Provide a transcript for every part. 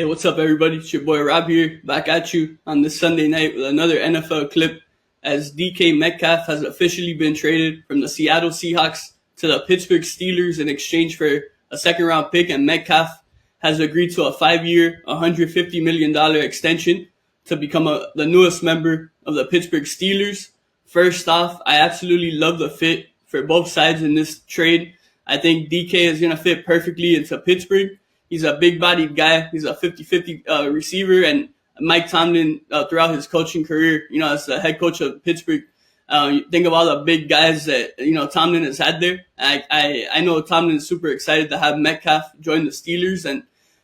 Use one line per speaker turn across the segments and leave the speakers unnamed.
Hey, what's up, everybody? It's your boy Rob here, back at you on this Sunday night with another NFL clip as DK Metcalf has officially been traded from the Seattle Seahawks to the Pittsburgh Steelers in exchange for a second-round pick, and Metcalf has agreed to a 5-year, $150 million extension to become the newest member of the Pittsburgh Steelers. First off, I absolutely love the fit for both sides in this trade. I think DK is going to fit perfectly into Pittsburgh. He's a big-bodied guy. He's a 50-50 receiver, and Mike Tomlin, throughout his coaching career, as the head coach of Pittsburgh, you think of all the big guys that, Tomlin has had there. I know Tomlin is super excited to have Metcalf join the Steelers. And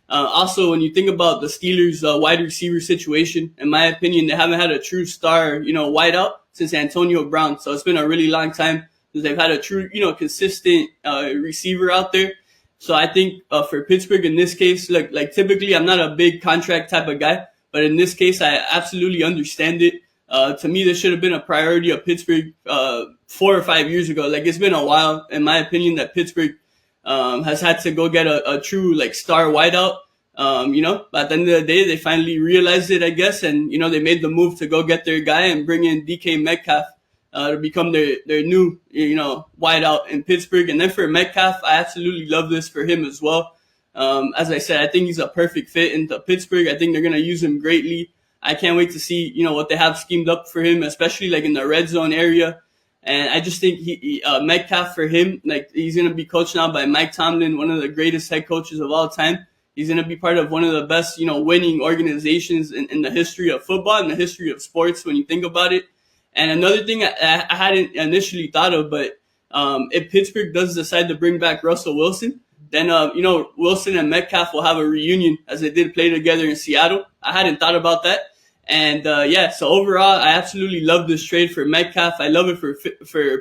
also, when you think about the Steelers' wide receiver situation, in my opinion, they haven't had a true star, wideout since Antonio Brown. So it's been a really long time since they've had a true, consistent receiver out there. So I think for Pittsburgh in this case, like typically I'm not a big contract type of guy, but in this case I absolutely understand it. To me, this should have been a priority of Pittsburgh 4 or 5 years ago. Like, it's been a while, in my opinion, that Pittsburgh has had to go get a true star wideout. But at the end of the day, they finally realized it, I guess, and they made the move to go get their guy and bring in DK Metcalf to become their new, wideout in Pittsburgh. And then for Metcalf, I absolutely love this for him as well. As I said, I think he's a perfect fit into Pittsburgh. I think they're going to use him greatly. I can't wait to see, what they have schemed up for him, especially in the red zone area. And I just think Metcalf for him, he's going to be coached now by Mike Tomlin, one of the greatest head coaches of all time. He's going to be part of one of the best, winning organizations in the history of football, in the history of sports, when you think about it. And another thing I hadn't initially thought of, but if Pittsburgh does decide to bring back Russell Wilson, then, Wilson and Metcalf will have a reunion as they did play together in Seattle. I hadn't thought about that. And, so overall, I absolutely love this trade for Metcalf. I love it for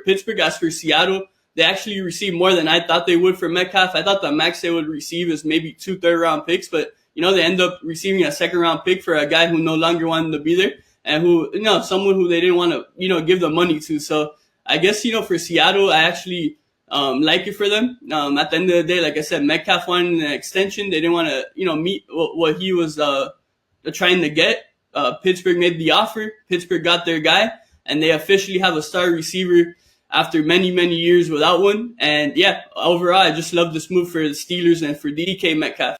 Pittsburgh. As for Seattle, they actually received more than I thought they would for Metcalf. I thought the max they would receive is maybe 2 third-round picks, but, they end up receiving a second-round pick for a guy who no longer wanted to be there. And who, someone who they didn't want to, give the money to. So I guess, for Seattle, I actually like it for them. At the end of the day, like I said, Metcalf wanted an extension. They didn't want to, meet what he was trying to get. Pittsburgh made the offer. Pittsburgh got their guy, and they officially have a star receiver after many, many years without one. And yeah, overall, I just love this move for the Steelers and for DK Metcalf.